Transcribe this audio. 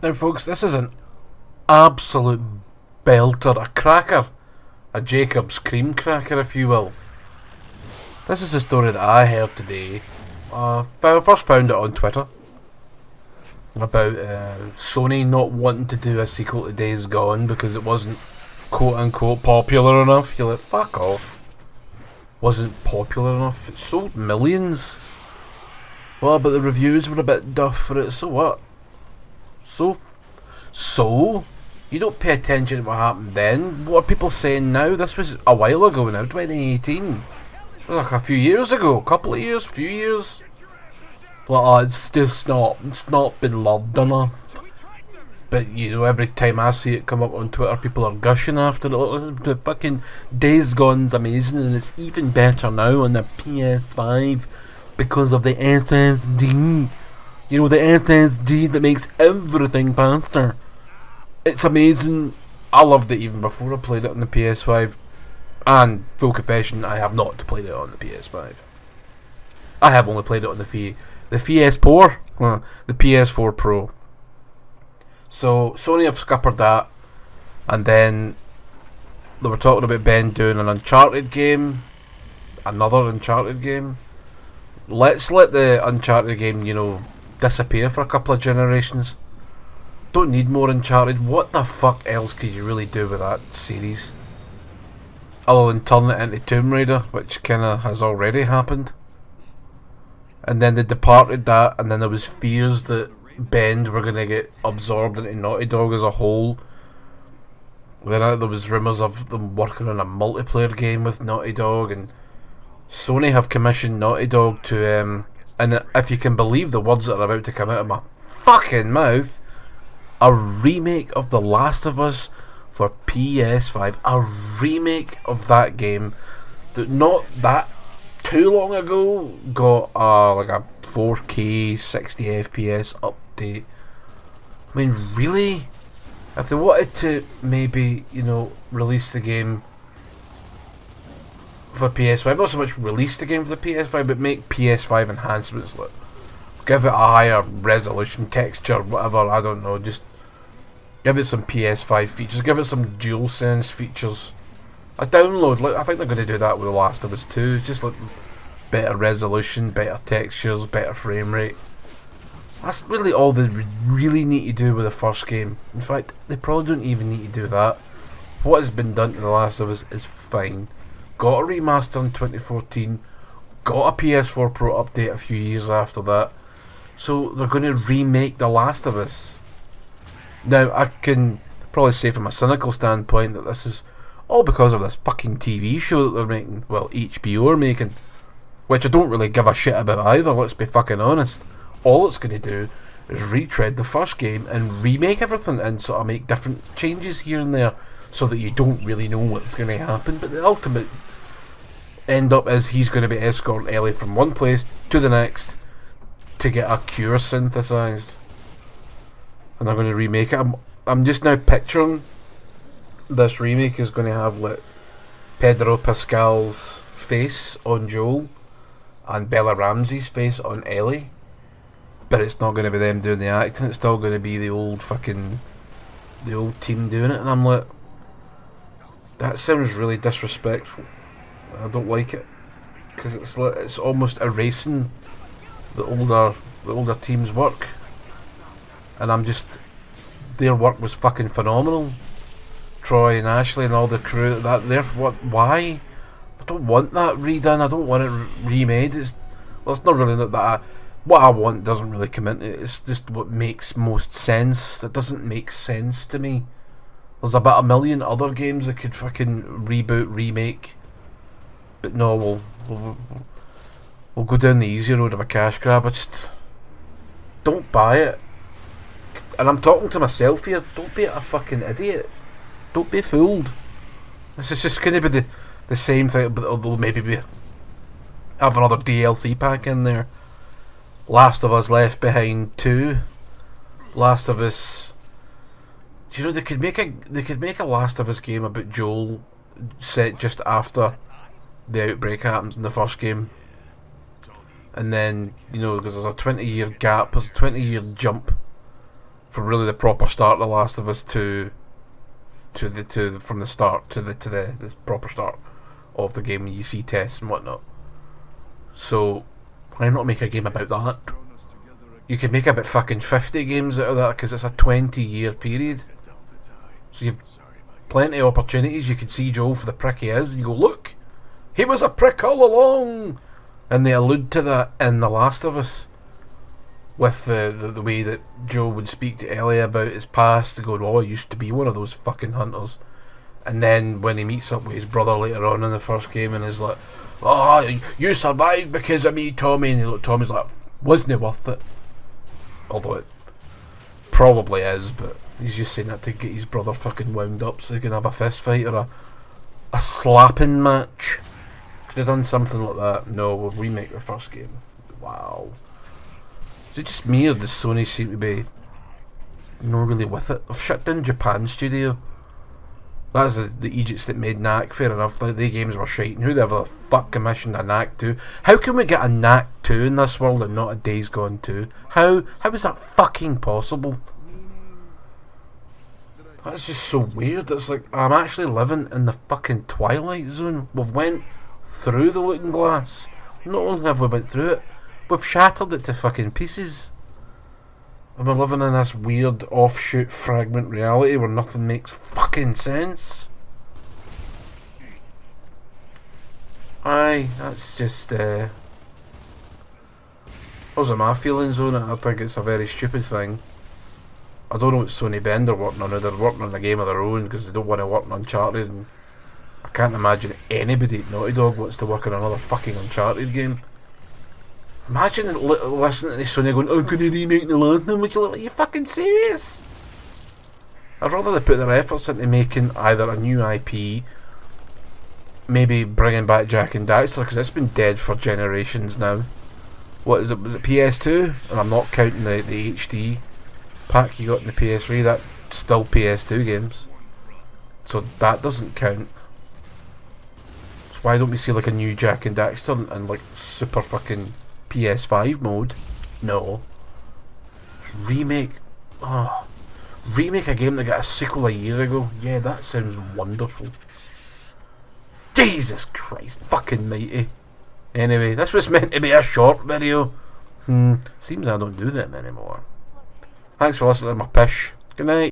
Now folks, this is an absolute belter, a cracker, a Jacob's cream cracker if you will. This is a story that I heard today. I first found it on Twitter about Sony not wanting to do a sequel to Days Gone because it wasn't quote unquote popular enough. You're like, fuck off. Wasn't popular enough. It sold millions. Well, but the reviews were a bit duff for it, so what? So? You don't pay attention to what happened then. What are people saying now? This was a while ago now, 2018. It was like a few years ago, a couple of years, few years. Well, it's not been loved enough. But, you know, every time I see it come up on Twitter, people are gushing after it. Look, the fucking Days Gone's amazing, and it's even better now on the PS5 because of the SSD. You know, the SSD that makes everything faster. It's amazing. I loved it even before I played it on the PS5. And, full confession, I have not played it on the PS5. I have only played it on the PS4. The PS4 Pro. So, Sony have scuppered that. And then they were talking about Ben doing an Uncharted game. Another Uncharted game. Let's let the Uncharted game, you know, disappear for a couple of generations. Don't need more Uncharted. What the fuck else could you really do with that series? Other than turn it into Tomb Raider, which kinda has already happened. And then they departed that, and then there was fears that Bend were gonna get absorbed into Naughty Dog as a whole. Then there was rumours of them working on a multiplayer game with Naughty Dog, and Sony have commissioned Naughty Dog to, and if you can believe the words that are about to come out of my fucking mouth, a remake of The Last of Us for PS5. A remake of that game that not that too long ago got like a 4K 60 FPS update. I mean, really? If they wanted to maybe, you know, release the game for PS5, not so much release the game for the PS5, but make PS5 enhancements, like give it a higher resolution, texture, whatever, I don't know, just give it some PS5 features, give it some DualSense features. A download, like I think they're going to do that with The Last of Us 2, just like better resolution, better textures, better frame rate. That's really all they really need to do with the first game. In fact, they probably don't even need to do that. What has been done to The Last of Us is fine. Got a remaster in 2014, got a PS4 Pro update a few years after that. So they're going to remake The Last of Us. Now, I can probably say from a cynical standpoint that this is all because of this fucking TV show that they're making. Well, HBO are making. Which I don't really give a shit about either, let's be fucking honest. All it's going to do is retread the first game and remake everything and sort of make different changes here and there so that you don't really know what's going to happen. But the ultimate end up is he's going to be escorting Ellie from one place to the next to get a cure synthesized. And they're going to remake it. I'm just now picturing this remake is going to have like Pedro Pascal's face on Joel and Bella Ramsey's face on Ellie, but it's not going to be them doing the acting. It's still going to be the old team doing it, and I'm like, that sounds really disrespectful. I don't like it because it's almost erasing the older team's work, and their work was fucking phenomenal. Troy and Ashley and all the crew, why? I don't want that redone. I don't want it remade. It's not really that. What I want doesn't really come into it. It's just what makes most sense. It doesn't make sense to me. There's about a million other games that could fucking reboot, remake. But no, we'll go down the easy road of a cash grab. I just don't buy it. And I'm talking to myself here. Don't be a fucking idiot. Don't be fooled. This is just going to be the same thing, but they'll maybe have another DLC pack in there. Last of Us Left Behind 2. Last of Us. Do you know they could make a Last of Us game about Joel set just after the outbreak happens in the first game, and then, you know, because there's a 20-year gap, there's a 20-year jump from really the proper start of The Last of Us from the start to the proper start of the game when you see tests and whatnot. So why not make a game about that? You could make about fucking 50 games out of that because it's a 20-year period. So you've plenty of opportunities. You could see Joel for the prick he is, and you go, look, he was a prick all along. And they allude to that in The Last of Us, with the way that Joel would speak to Ellie about his past, going, oh, I used to be one of those fucking hunters. And then when he meets up with his brother later on in the first game and is like, oh, you survived because of me, Tommy. And Tommy's like, wasn't it worth it? Although it probably is, but he's just saying that to get his brother fucking wound up so they can have a fist fight or a slapping match. Could have done something like that. No, we'll remake the first game. Wow. Is it just me, or does Sony seem to be not really with it? They've shut down Japan studio. That's the Egypts that made Knack, fair enough. Like, the games were shite, and who the ever the fuck commissioned a Knack 2? How can we get a Knack 2 in this world and not a Days Gone 2? How is that fucking possible? That's just so weird. It's like, I'm actually living in the fucking Twilight Zone. We've went through the Looking Glass. Not only have we went through it, we've shattered it to fucking pieces. And we're living in this weird offshoot fragment reality where nothing makes fucking sense. Aye, that's just those are my feelings on it. I think it's a very stupid thing. I don't know what Sony Bend are working on. They're working on a game of their own because they don't want to work on Uncharted, and I can't imagine anybody at Naughty Dog wants to work on another fucking Uncharted game. Imagine listening to Sony going, I'm going to remake the last one. Would you like, are you fucking serious? I'd rather they put their efforts into making either a new IP, maybe bringing back Jak and Daxter, because it's been dead for generations now. What is it? Was it PS2? And I'm not counting the HD pack you got in the PS3. That's still PS2 games, so that doesn't count. So why don't we see like a new Jak and Daxter and like super fucking PS5 mode? No. Remake a game that got a sequel a year ago. Yeah, that sounds wonderful. Jesus Christ, fucking mighty. Anyway, this was meant to be a short video. Seems I don't do them anymore. Thanks for listening to my pish. Good night.